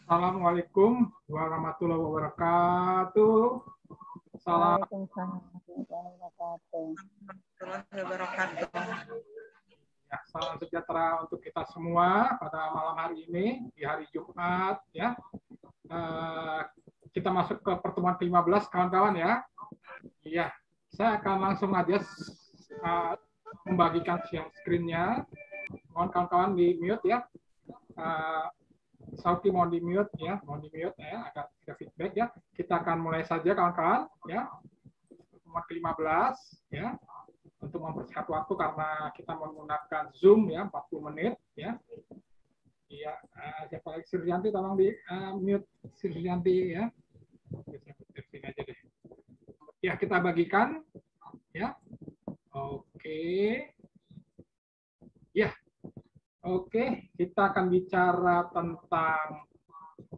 Assalamualaikum warahmatullahi wabarakatuh. Salam Waalaikumsalam warahmatullahi wabarakatuh. Warahmatullahi wabarakatuh. ya, salam sejahtera untuk kita semua pada malam hari ini di hari Jumat ya. Kita masuk ke pertemuan ke-15 kawan-kawan ya. Iya, saya akan langsung aja membagikan share screen-nya. Mohon kawan-kawan di mute ya. Sauki mohon di mute ya, agar ada feedback ya. Kita akan mulai saja kawan-kawan ya. Pertemuan ke-15 ya. Untuk mempersingkat waktu karena kita menggunakan Zoom ya 40 menit ya. Iya, siapa lagi Siryanti tolong di mute Siryanti ya. Sini aja deh. Ya, kita bagikan ya. Oke. Ya. Oke, kita akan bicara tentang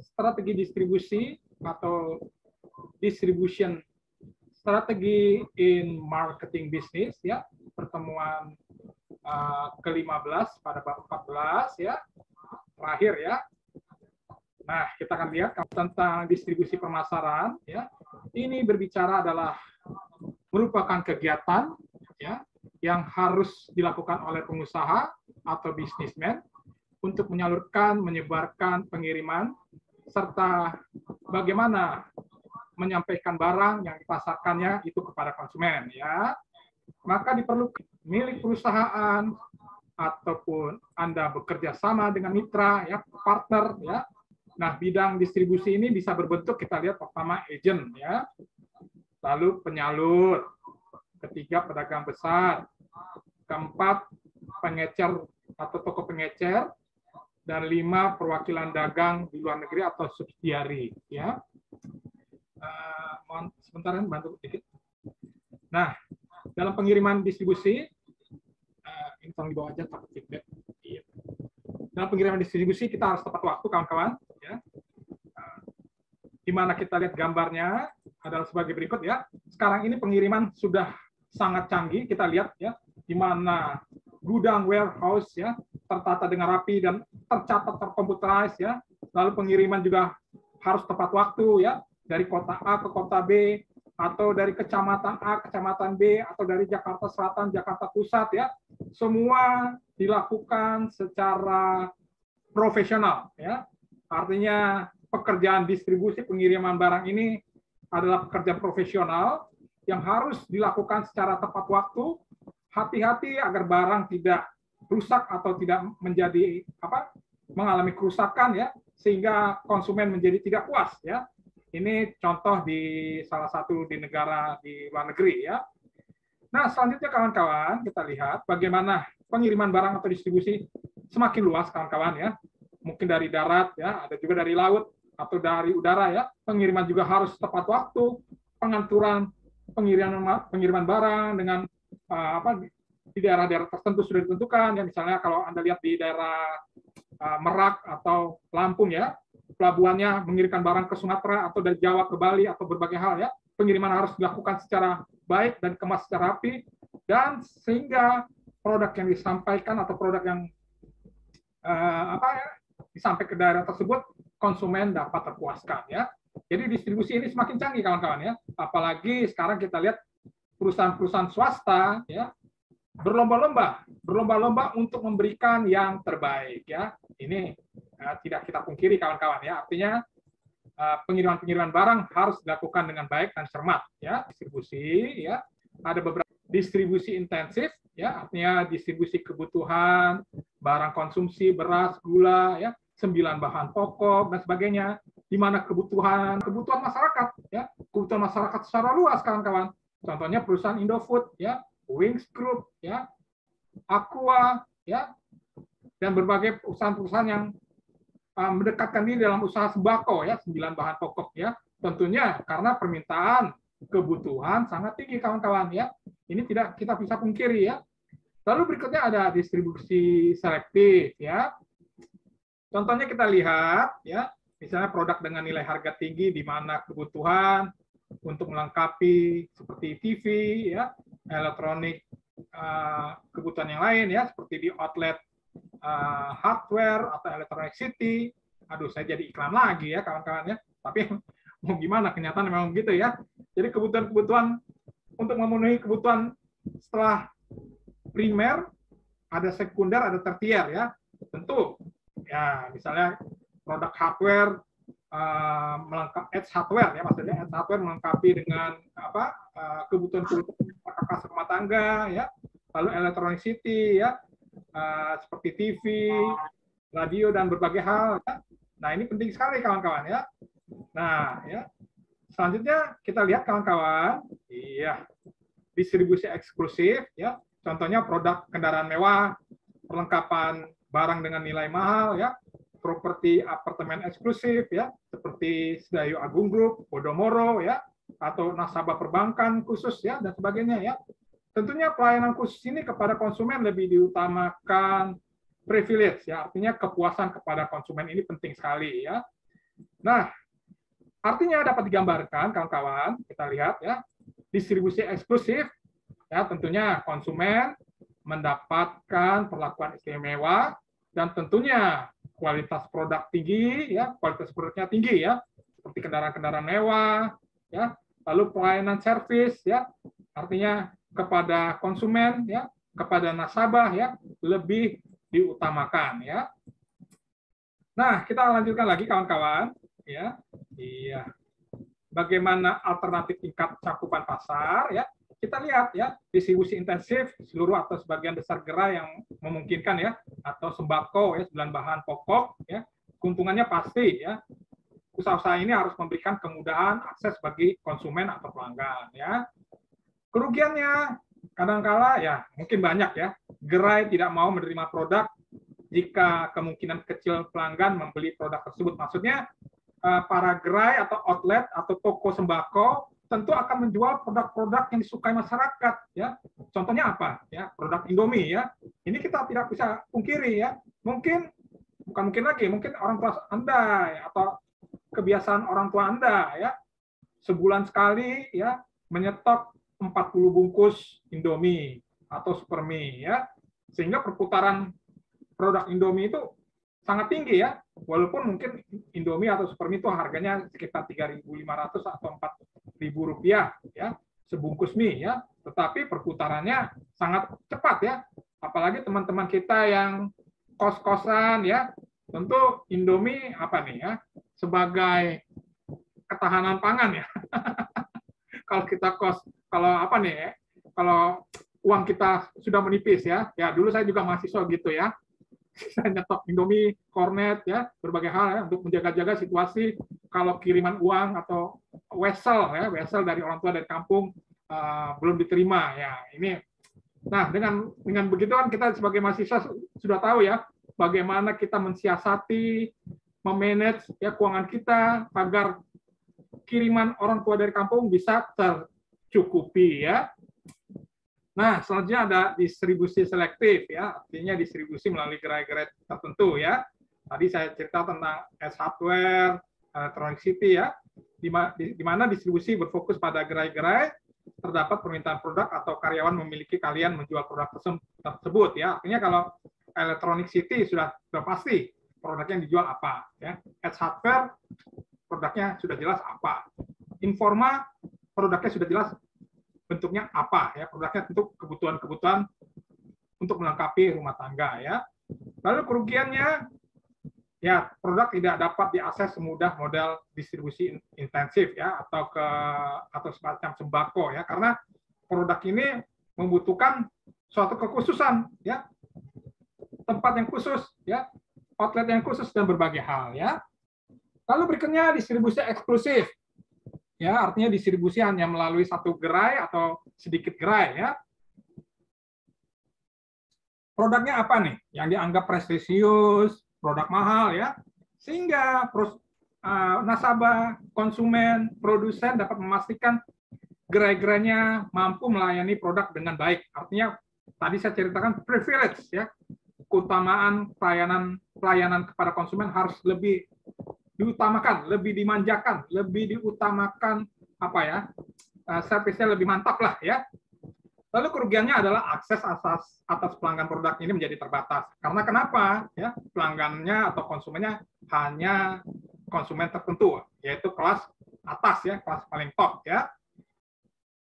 strategi distribusi atau distribution strategi in marketing business ya, pertemuan ke-15 pada bab 14 ya, terakhir ya. Nah, kita akan lihat tentang distribusi pemasaran ya. Ini berbicara adalah merupakan kegiatan ya yang harus dilakukan oleh pengusaha atau bisnismen untuk menyalurkan, menyebarkan pengiriman serta bagaimana menyampaikan barang yang dipasarkannya itu kepada konsumen ya. Maka diperlukan milik perusahaan ataupun Anda bekerja sama dengan mitra ya, partner ya. Nah, bidang distribusi ini bisa berbentuk, kita lihat pertama agent ya. Lalu penyalur, ketiga pedagang besar, keempat pengecer atau toko pengecer, dan 5 perwakilan dagang di luar negeri atau subsidiari ya. Mohon sebentar bantu sedikit. Nah, dalam pengiriman distribusi ini tolong dibawa aja takut feedback. Iya. Dalam pengiriman distribusi kita harus tepat waktu kawan-kawan ya. Di mana kita lihat gambarnya adalah sebagai berikut ya. Sekarang ini pengiriman sudah sangat canggih, kita lihat ya, di mana gudang warehouse ya tertata dengan rapi dan tercatat terkomputerized ya. Lalu pengiriman juga harus tepat waktu ya, dari kota A ke kota B atau dari kecamatan A kecamatan B atau dari Jakarta Selatan Jakarta Pusat ya. Semua dilakukan secara profesional ya. Artinya pekerjaan distribusi pengiriman barang ini adalah pekerjaan profesional yang harus dilakukan secara tepat waktu, hati-hati agar barang tidak rusak atau tidak menjadi mengalami kerusakan ya, sehingga konsumen menjadi tidak puas ya. Ini contoh di salah satu di negara di luar negeri ya. Nah, selanjutnya kawan-kawan kita lihat bagaimana pengiriman barang atau distribusi semakin luas kawan-kawan ya. Mungkin dari darat ya, ada juga dari laut atau dari udara ya. Pengiriman juga harus tepat waktu, pengaturan pengiriman barang dengan di daerah-daerah tertentu sudah ditentukan ya. Misalnya kalau Anda lihat di daerah Merak atau Lampung ya, pelabuhannya mengirimkan barang ke Sumatera atau dari Jawa ke Bali atau berbagai hal ya, pengiriman harus dilakukan secara baik dan dikemas secara rapi, dan sehingga produk yang disampaikan atau produk yang disampaikan ke daerah tersebut konsumen dapat terpuaskan ya. Jadi distribusi ini semakin canggih kawan-kawan ya, apalagi sekarang kita lihat perusahaan-perusahaan swasta ya berlomba-lomba untuk memberikan yang terbaik ya. Ini tidak kita pungkiri kawan-kawan ya. Artinya pengiriman-pengiriman barang harus dilakukan dengan baik dan cermat ya. Distribusi ya. Ada beberapa distribusi intensif ya, artinya distribusi kebutuhan, barang konsumsi, beras, gula ya, 9 bahan pokok dan sebagainya, di mana kebutuhan masyarakat ya, kebutuhan masyarakat secara luas kawan-kawan. Contohnya perusahaan Indofood ya, Wings Group ya, Aqua ya, dan berbagai perusahaan-perusahaan yang mendekatkan diri dalam usaha sembako ya, 9 bahan pokok ya. Tentunya karena permintaan kebutuhan sangat tinggi kawan-kawan ya. Ini tidak kita bisa pungkiri ya. Lalu berikutnya ada distribusi selektif ya. Contohnya kita lihat ya, misalnya produk dengan nilai harga tinggi di mana kebutuhan untuk melengkapi seperti TV ya, elektronik, kebutuhan yang lain ya, seperti di outlet hardware atau electronic city, Aduh, saya jadi iklan lagi ya kawan-kawan ya. Tapi mau gimana, kenyataan memang begitu ya. Jadi kebutuhan-kebutuhan untuk memenuhi kebutuhan setelah primer, ada sekunder, ada tersier ya. Tentu ya, misalnya produk hardware melengkapi edge hardware ya, maksudnya edge hardware melengkapi dengan apa kebutuhan-kebutuhan perkakas rumah tangga ya. Lalu electronic city ya, seperti TV, radio dan berbagai hal ya. Nah, ini penting sekali kawan-kawan ya. Nah, ya. Selanjutnya kita lihat kawan-kawan, iya, distribusi eksklusif ya. Contohnya produk kendaraan mewah, perlengkapan barang dengan nilai mahal ya, properti apartemen eksklusif ya, seperti Sedayu Agung Group, Podomoro ya, atau nasabah perbankan khusus ya dan sebagainya ya. Tentunya pelayanan khusus ini kepada konsumen lebih diutamakan privilege ya, artinya kepuasan kepada konsumen ini penting sekali ya. Nah, artinya dapat digambarkan kawan-kawan, kita lihat ya, distribusi eksklusif ya, tentunya konsumen mendapatkan perlakuan istimewa dan tentunya kualitas produk tinggi ya, kualitas produknya tinggi ya, seperti kendaraan-kendaraan mewah ya, lalu pelayanan servis ya, artinya kepada konsumen ya, kepada nasabah ya, lebih diutamakan ya. Nah, kita lanjutkan lagi kawan-kawan ya. Iya. Bagaimana alternatif tingkat cakupan pasar ya? Kita lihat ya, distribusi intensif seluruh atau sebagian besar gerai yang memungkinkan ya, atau sembako ya, 9 bahan pokok ya. Keuntungannya pasti ya. Usaha-usaha ini harus memberikan kemudahan akses bagi konsumen atau pelanggan ya. Kerugiannya kadangkala ya mungkin banyak ya. Gerai tidak mau menerima produk jika kemungkinan kecil pelanggan membeli produk tersebut. Maksudnya para gerai atau outlet atau toko sembako tentu akan menjual produk-produk yang disukai masyarakat ya. Contohnya apa ya? Produk Indomie ya. Ini kita tidak bisa pungkiri ya. Mungkin bukan mungkin lagi, mungkin orang tua Anda ya, atau kebiasaan orang tua Anda ya. Sebulan sekali ya menyetok 40 bungkus Indomie atau Supermie ya. Sehingga perputaran produk Indomie itu sangat tinggi ya, walaupun mungkin Indomie atau Supermie itu harganya sekitar 3.500 atau 4.000 rupiah ya, sebungkus mie ya, tetapi perputarannya sangat cepat ya, apalagi teman-teman kita yang kos-kosan ya, tentu Indomie apa nih ya, sebagai ketahanan pangan ya. Kalau kita kos, kalau apa nih ya, kalau uang kita sudah menipis ya, ya dulu saya juga mahasiswa gitu ya, saya nyetok Indomie, kornet, ya berbagai hal ya, untuk menjaga-jaga situasi kalau kiriman uang atau wesel dari orang tua dari kampung belum diterima ya ini. Nah dengan begitu kan kita sebagai mahasiswa sudah tahu ya bagaimana kita mensiasati, memanage ya keuangan kita agar kiriman orang tua dari kampung bisa tercukupi ya. Nah, selanjutnya ada distribusi selektif ya, artinya distribusi melalui gerai-gerai tertentu ya. Tadi saya cerita tentang edge hardware, electronic city ya, di mana distribusi berfokus pada gerai-gerai terdapat permintaan produk atau karyawan memiliki kalian menjual produk tersebut ya. Artinya kalau electronic city sudah pasti produknya yang dijual apa ya. Edge hardware produknya sudah jelas apa. Informa produknya sudah jelas bentuknya apa ya, produknya tentu kebutuhan-kebutuhan untuk melengkapi rumah tangga ya. Lalu kerugiannya ya produk tidak dapat diakses semudah model distribusi intensif ya atau semacam sembako ya, karena produk ini membutuhkan suatu kekhususan ya, tempat yang khusus ya, outlet yang khusus dan berbagai hal ya. Lalu berikutnya distribusi eksklusif. Ya, artinya distribusi hanya melalui satu gerai atau sedikit gerai ya. Produknya apa nih? Yang dianggap prestisius, produk mahal ya. Sehingga nasabah, konsumen, produsen dapat memastikan gerai-gerainya mampu melayani produk dengan baik. Artinya tadi saya ceritakan privilege ya. Keutamaan pelayanan kepada konsumen harus lebih diutamakan, lebih dimanjakan, lebih diutamakan apa ya, servisnya lebih mantap lah ya. Lalu kerugiannya adalah akses atas pelanggan produk ini menjadi terbatas. Karena kenapa? Ya, pelanggannya atau konsumennya hanya konsumen tertentu, yaitu kelas atas ya, kelas paling top ya.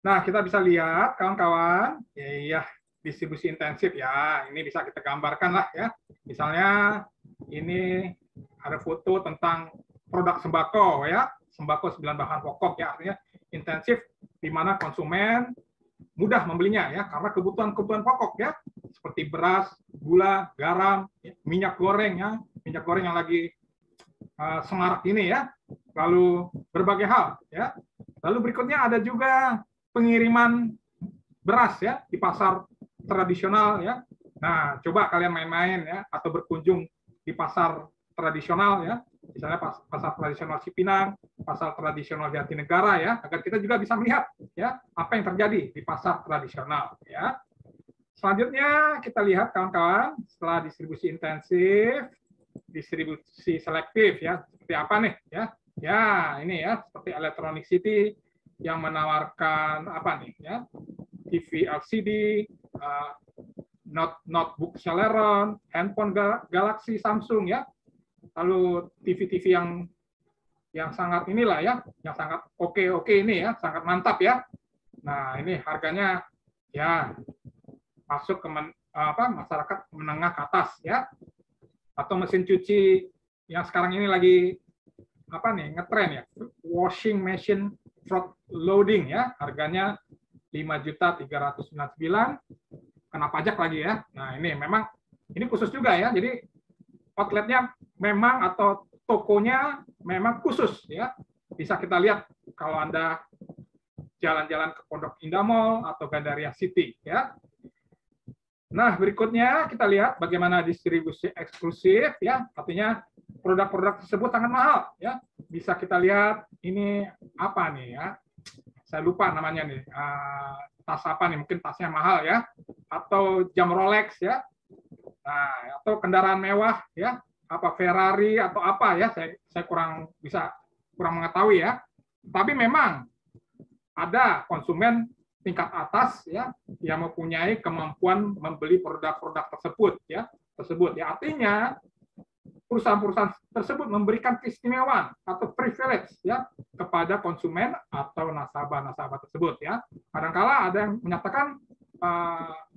Nah, kita bisa lihat kawan-kawan, ya distribusi intensif ya. Ini bisa kita gambarkan lah ya. Misalnya ini ada foto tentang produk sembako ya, sembako 9 bahan pokok ya, artinya intensif di mana konsumen mudah membelinya ya, karena kebutuhan-kebutuhan pokok ya, seperti beras, gula, garam, ya, minyak goreng ya, minyak goreng yang lagi semarak ini ya, lalu berbagai hal ya. Lalu berikutnya ada juga pengiriman beras ya di pasar tradisional ya. Nah, coba kalian main-main ya atau berkunjung di pasar tradisional ya, misalnya pasar tradisional Cipinang, pasar tradisional Jatinegara ya, agar kita juga bisa melihat ya apa yang terjadi di pasar tradisional ya. Selanjutnya kita lihat kawan-kawan, setelah distribusi intensif, distribusi selektif ya, seperti apa nih ya? Ya, ini ya seperti Electronic City yang menawarkan apa nih ya? TV LCD, notebook Celeron, handphone Galaxy Samsung ya. Lalu TV-TV yang sangat inilah ya, yang sangat oke ini ya, sangat mantap ya. Nah, ini harganya ya masuk ke masyarakat menengah ke atas ya. Atau mesin cuci yang sekarang ini lagi apa nih ngetren ya, washing machine front loading ya, harganya 5.399.000, kena pajak lagi ya. Nah, ini memang ini khusus juga ya. Jadi outletnya memang atau tokonya memang khusus ya. Bisa kita lihat kalau Anda jalan-jalan ke Pondok Indah Mall atau Gandaria City ya. Nah, berikutnya kita lihat bagaimana distribusi eksklusif ya. Artinya produk-produk tersebut sangat mahal ya. Bisa kita lihat ini apa nih ya. Saya lupa namanya nih. Tas apa nih? Mungkin tasnya mahal ya. Atau jam Rolex ya. Nah, atau kendaraan mewah ya. Apa Ferrari atau apa ya. Saya kurang mengetahui ya. Tapi memang ada konsumen tingkat atas ya yang mempunyai kemampuan membeli produk-produk tersebut ya. Artinya perusahaan-perusahaan tersebut memberikan keistimewaan atau privilege ya kepada konsumen atau nasabah-nasabah tersebut ya. Kadang-kala ada yang menyatakan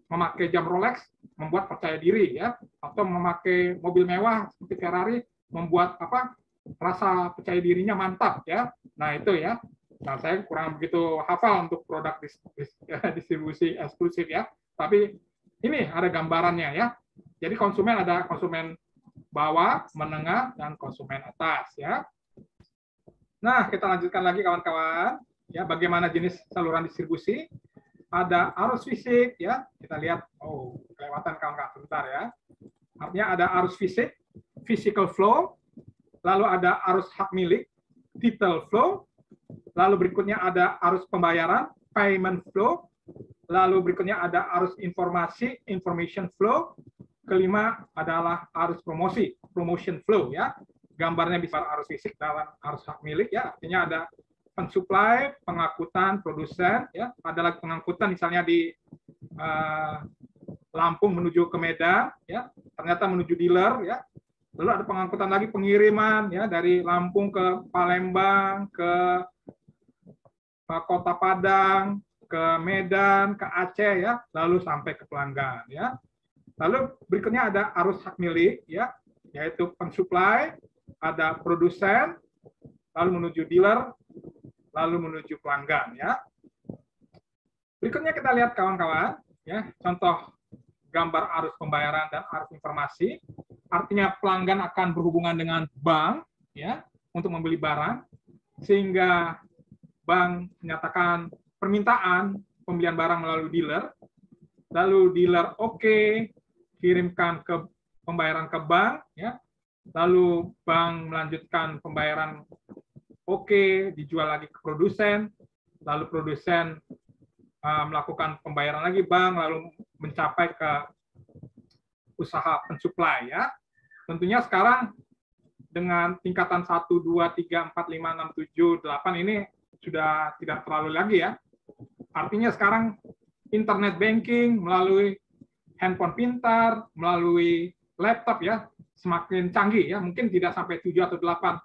memakai jam Rolex membuat percaya diri ya, atau memakai mobil mewah seperti Ferrari membuat rasa percaya dirinya mantap ya. Nah, itu ya. Nah, saya kurang begitu hafal untuk produk distribusi eksklusif ya. Tapi ini ada gambarannya ya. Jadi ada konsumen bawah, menengah, dan konsumen atas ya. Nah, kita lanjutkan lagi kawan-kawan. Ya, bagaimana jenis saluran distribusi? Ada arus fisik ya. Kita lihat, kelewatan kawan-kawan sebentar ya. Artinya ada arus fisik, physical flow. Lalu ada arus hak milik, title flow. Lalu berikutnya ada arus pembayaran, payment flow. Lalu berikutnya ada arus informasi, information flow. Kelima adalah arus promosi, promotion flow ya. Gambarnya bisa arus fisik dalam arus hak milik ya. Artinya ada pensuplai, pengangkutan, produsen ya. Ada lagi pengangkutan misalnya di Lampung menuju ke Medan ya. Ternyata menuju dealer ya. Lalu ada pengangkutan lagi pengiriman ya dari Lampung ke Palembang, ke Kota Padang, ke Medan, ke Aceh ya, lalu sampai ke pelanggan ya. Lalu berikutnya ada arus hak milik ya, yaitu pensuplai, ada produsen, lalu menuju dealer, lalu menuju pelanggan ya. Berikutnya kita lihat kawan-kawan ya, contoh gambar arus pembayaran dan arus informasi. Artinya pelanggan akan berhubungan dengan bank ya untuk membeli barang, sehingga bank menyatakan permintaan pembelian barang melalui dealer, lalu dealer kirimkan ke pembayaran ke bank, ya, lalu bank melanjutkan pembayaran dijual lagi ke produsen, lalu produsen melakukan pembayaran lagi bank, lalu mencapai ke usaha pensuplai ya. Tentunya sekarang dengan tingkatan 1, 2, 3, 4, 5, 6, 7, 8 ini sudah tidak terlalu lagi ya. Artinya sekarang internet banking melalui handphone pintar, melalui laptop ya, semakin canggih ya, mungkin tidak sampai 7 atau 8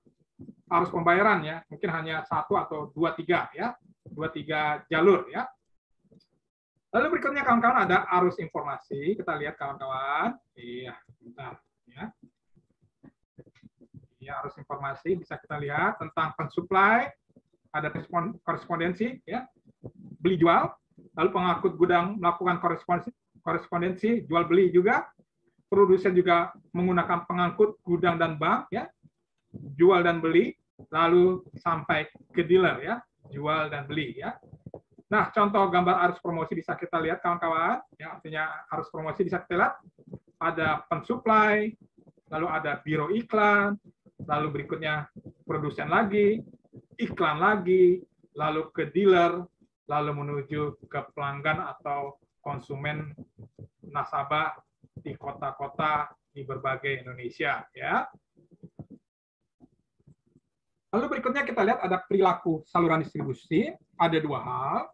arus pembayaran ya, mungkin hanya 1 atau 2, 3 ya, 2, 3 jalur ya. Lalu berikutnya kawan-kawan ada arus informasi, kita lihat kawan-kawan. Iya, bentar ya. Ya, arus informasi bisa kita lihat tentang pensuplai, ada korespondensi ya, beli jual, lalu pengangkut gudang melakukan korespondensi jual beli juga, produsen juga menggunakan pengangkut gudang dan bank ya, jual dan beli, lalu sampai ke dealer ya, jual dan beli ya. Nah, contoh gambar arus promosi bisa kita lihat kawan-kawan, ya, artinya arus promosi bisa kita lihat ada pensuplai, lalu ada biro iklan, lalu berikutnya produsen lagi, iklan lagi, lalu ke dealer, lalu menuju ke pelanggan atau konsumen nasabah di kota-kota di berbagai Indonesia ya. Lalu berikutnya kita lihat ada perilaku saluran distribusi, ada 2 hal,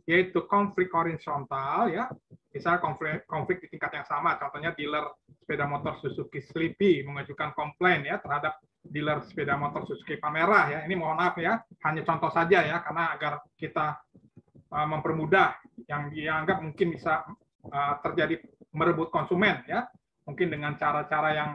yaitu konflik horizontal ya, misalnya konflik di tingkat yang sama, contohnya dealer sepeda motor Suzuki Slippy mengajukan komplain ya terhadap dealer sepeda motor Suzuki Panmera ya. Ini mohon maaf ya, hanya contoh saja ya, karena agar kita mempermudah yang dianggap mungkin bisa terjadi merebut konsumen ya, mungkin dengan cara-cara yang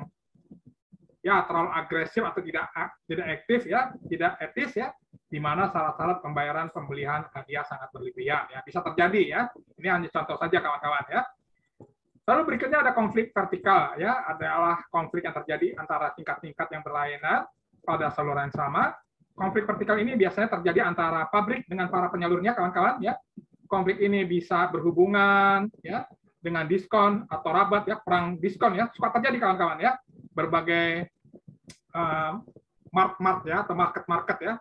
ya terlalu agresif atau tidak aktif ya, tidak etis ya, di mana syarat-syarat pembayaran pembelian hadiah sangat berlebihan ya, bisa terjadi ya. Ini hanya contoh saja kawan-kawan ya. Lalu berikutnya ada konflik vertikal ya, adalah konflik yang terjadi antara tingkat-tingkat yang berlainan pada saluran yang sama. Konflik vertikal ini biasanya terjadi antara pabrik dengan para penyalurnya kawan-kawan ya. Konflik ini bisa berhubungan ya dengan diskon atau rabat ya, perang diskon ya, suka terjadi kawan-kawan ya. Berbagai mart ya atau market ya,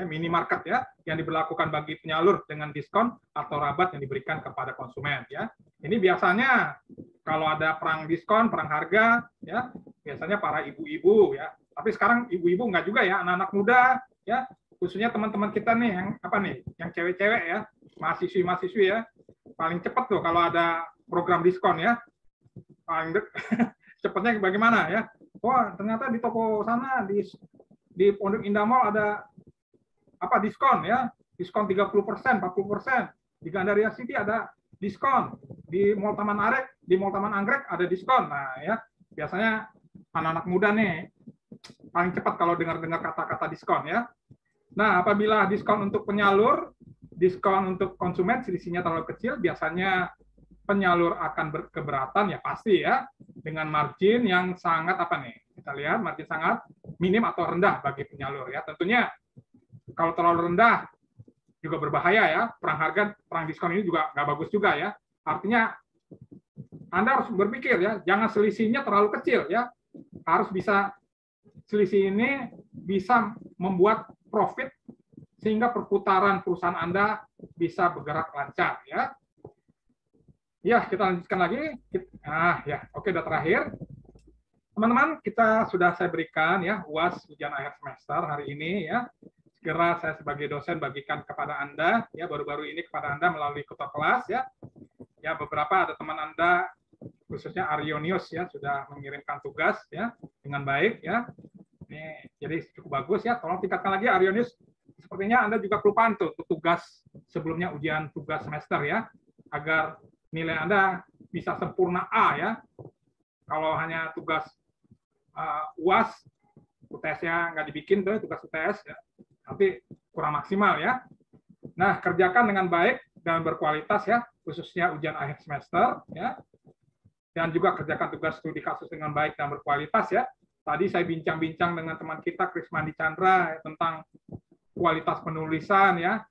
minimarket ya, yang diberlakukan bagi penyalur dengan diskon atau rabat yang diberikan kepada konsumen ya. Ini biasanya kalau ada perang diskon, perang harga ya, biasanya para ibu-ibu ya. Tapi sekarang ibu-ibu enggak juga ya, anak-anak muda ya, khususnya teman-teman kita nih yang apa nih, yang cewek-cewek ya, mahasiswi-mahasiswi ya, paling cepat tuh kalau ada program diskon ya. Paling cepatnya bagaimana ya? Wah, ternyata di toko sana di Pondok Indah Mall ada apa diskon ya, diskon 30%, 40%. Di Gandaria City ada diskon, di Mall Taman Anggrek ada diskon. Nah ya, biasanya anak-anak muda nih paling cepat kalau dengar-dengar kata-kata diskon ya. Nah, apabila diskon untuk penyalur, diskon untuk konsumen selisihnya terlalu kecil, biasanya penyalur akan berkeberatan ya pasti ya, dengan margin yang sangat apa nih, kita lihat margin sangat minim atau rendah bagi penyalur ya. Tentunya kalau terlalu rendah juga berbahaya ya, perang harga, perang diskon ini juga nggak bagus juga ya. Artinya Anda harus berpikir ya, jangan selisihnya terlalu kecil ya, harus bisa selisih ini bisa membuat profit sehingga perputaran perusahaan Anda bisa bergerak lancar ya. Ya, kita lanjutkan lagi. Ya, oke, udah terakhir. Teman-teman, kita sudah saya berikan ya UAS ujian akhir semester hari ini ya. Segera saya sebagai dosen bagikan kepada Anda ya, baru-baru ini kepada Anda melalui ketua kelas ya. Ya, beberapa ada teman Anda khususnya Arionius ya sudah mengirimkan tugas ya dengan baik ya. Ini jadi cukup bagus ya. Tolong tingkatkan lagi Arionius. Sepertinya Anda juga kelupaan tuh tugas sebelumnya ujian tugas semester ya, agar nilai Anda bisa sempurna A ya. Kalau hanya tugas UAS, UTS-nya nggak dibikin tuh tugas UTS ya, tapi kurang maksimal ya. Nah, kerjakan dengan baik dan berkualitas ya, khususnya ujian akhir semester ya. Dan juga kerjakan tugas studi kasus dengan baik dan berkualitas ya. Tadi saya bincang-bincang dengan teman kita Krismandi Chandra tentang kualitas penulisan ya.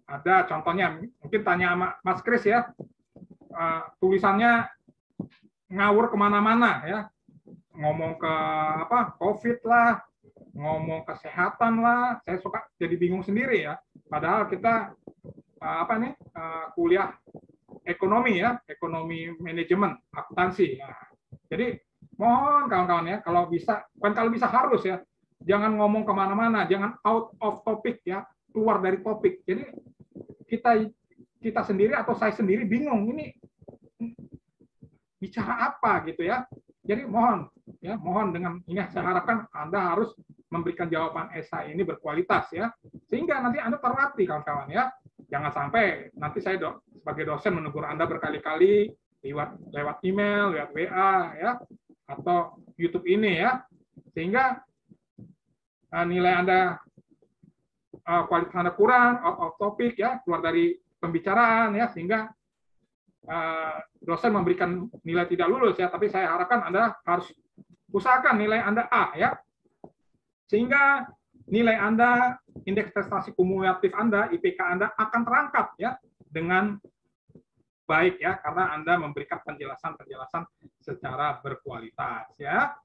Ada contohnya, mungkin tanya sama Mas Kris ya. Tulisannya ngawur kemana-mana ya, ngomong ke apa COVID lah, ngomong kesehatan lah, saya suka jadi bingung sendiri ya. Padahal kita kuliah ekonomi ya, ekonomi manajemen, akuntansi. Nah, jadi mohon kawan-kawan ya, kalau bisa, bukan kalau bisa harus ya, jangan ngomong kemana-mana, jangan out of topic ya, keluar dari topik. Jadi kita sendiri atau saya sendiri bingung ini bicara apa gitu ya. Jadi mohon Ya, mohon dengan ini saya harapkan Anda harus memberikan jawaban esai ini berkualitas ya. Sehingga nanti Anda terlatih kawan-kawan ya. Jangan sampai nanti saya sebagai dosen menegur Anda berkali-kali lewat email, lewat WA ya, atau YouTube ini ya. Sehingga nilai Anda kualitas Anda kurang, out of topic ya, keluar dari pembicaraan ya, sehingga dosen memberikan nilai tidak lulus ya, tapi saya harapkan Anda harus usahakan nilai Anda A ya. Sehingga nilai Anda, indeks prestasi kumulatif Anda, IPK Anda akan terangkat ya dengan baik ya, karena Anda memberikan penjelasan-penjelasan secara berkualitas ya.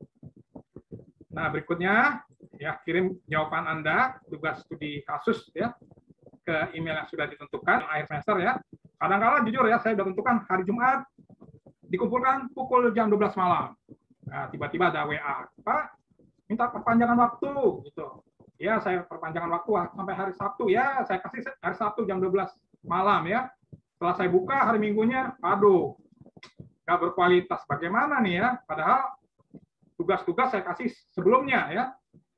Nah, berikutnya ya, kirim jawaban Anda, tugas studi kasus ya, ke email yang sudah ditentukan akhir semester ya. Kadang-kala jujur ya, saya sudah tentukan hari Jumat dikumpulkan pukul jam 12 malam. Nah, tiba-tiba ada WA, Pak, minta perpanjangan waktu gitu. Ya, saya perpanjangan waktu sampai hari Sabtu ya, saya kasih hari Sabtu jam 12 malam ya. Setelah saya buka hari Minggunya, aduh, nggak berkualitas. Bagaimana nih ya? Padahal tugas-tugas saya kasih sebelumnya ya.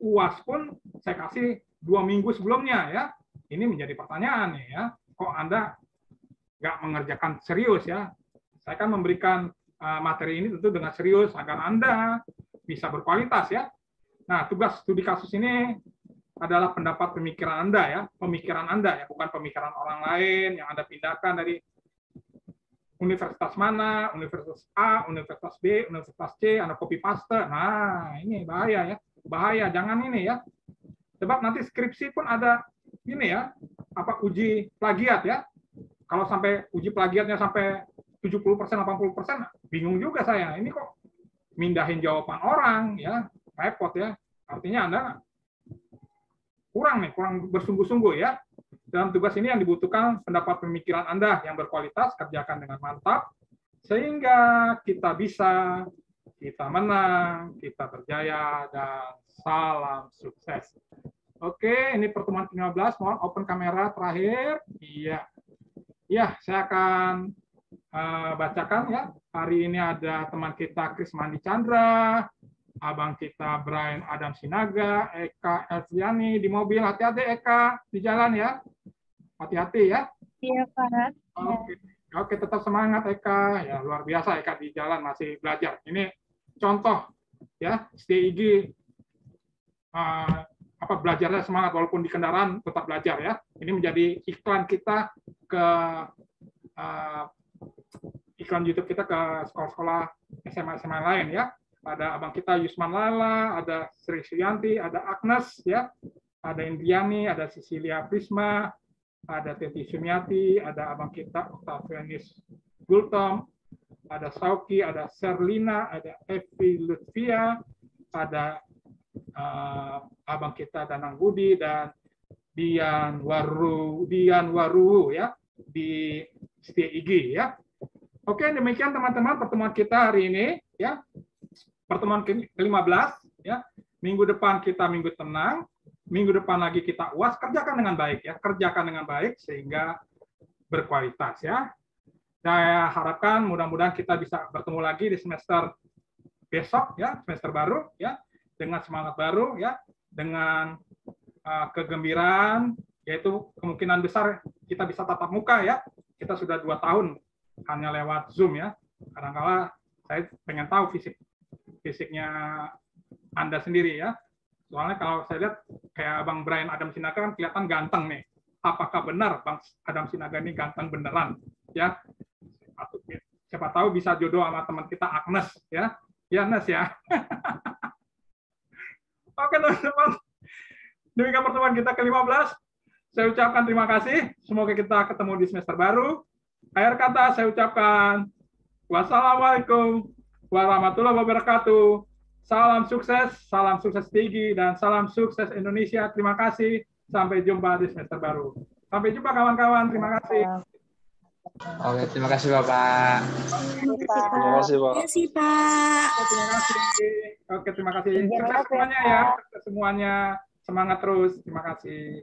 UAS pun saya kasih 2 minggu sebelumnya ya. Ini menjadi pertanyaan nih ya. Kok Anda nggak mengerjakan serius ya? Saya kan memberikan materi ini tentu dengan serius agar Anda bisa berkualitas ya. Nah, tugas studi kasus ini adalah pendapat pemikiran Anda ya, pemikiran Anda ya, bukan pemikiran orang lain yang Anda pindahkan dari universitas mana, universitas A, universitas B, universitas C, Anda copy paste. Nah, ini bahaya ya. Bahaya, jangan ini ya. Sebab nanti skripsi pun ada ini ya, apa uji plagiat ya. Kalau sampai uji plagiatnya sampai 70%, 80%, bingung juga saya. Ini kok mindahin jawaban orang ya, repot ya. Artinya Anda kurang bersungguh-sungguh ya. Dalam tugas ini yang dibutuhkan pendapat pemikiran Anda yang berkualitas, kerjakan dengan mantap, sehingga kita bisa, kita menang, kita berjaya, dan salam sukses. Oke, ini pertemuan ke-15, mohon open kamera terakhir. Iya. Ya, saya akan bacakan ya. Hari ini ada teman kita Kris Mandi Chandra, abang kita Brian Adam Sinaga, Eka Elviani di mobil. Hati-hati Eka di jalan ya. Hati-hati ya. Iya, Pak. Oke, tetap semangat Eka. Ya, luar biasa Eka di jalan masih belajar. Ini contoh ya, STIG belajarnya semangat walaupun di kendaraan tetap belajar ya. Ini menjadi iklan kita ke iklan YouTube kita ke sekolah-sekolah SMA lain ya. Ada abang kita Yusman Lala, ada Sri Suyanti, ada Agnes ya, ada Indriani, ada Cecilia Prisma, ada Teti Sumiati, ada abang kita Octavianus Gultom, ada Sauki, ada Serlina, ada Evi Lutfia, ada abang kita Danang Budi dan Dian Waru ya di STIG ya. Oke, demikian teman-teman pertemuan kita hari ini ya. Pertemuan ke-15 ya. Minggu depan kita minggu tenang, minggu depan lagi kita UAS, kerjakan dengan baik ya. Kerjakan dengan baik sehingga berkualitas ya. Saya harapkan mudah-mudahan kita bisa bertemu lagi di semester besok ya, semester baru ya, dengan semangat baru ya, dengan kegembiraan, yaitu kemungkinan besar kita bisa tatap muka ya. Kita sudah 2 tahun hanya lewat Zoom ya. Kadang-kala saya pengen tahu fisiknya Anda sendiri ya. Soalnya kalau saya lihat kayak Bang Brian Adam Sinaga kan kelihatan ganteng nih. Apakah benar Bang Adam Sinaga ini ganteng beneran ya? Siapa tahu bisa jodoh sama teman kita Agnes ya. Ya Agnes ya. Oke teman-teman. Demikian pertemuan kita ke-15. Saya ucapkan terima kasih. Semoga kita ketemu di semester baru. Akhir kata saya ucapkan wassalamualaikum warahmatullahi wabarakatuh. Salam sukses tinggi, dan salam sukses Indonesia. Terima kasih. Sampai jumpa di semester baru. Sampai jumpa kawan-kawan. Terima kasih. Oke, terima kasih Bapak. Terima kasih Pak. Terima kasih Pak. Terima kasih. Oke, terima kasih. Sukses semuanya ya. Sukses semuanya. Semangat terus. Terima kasih.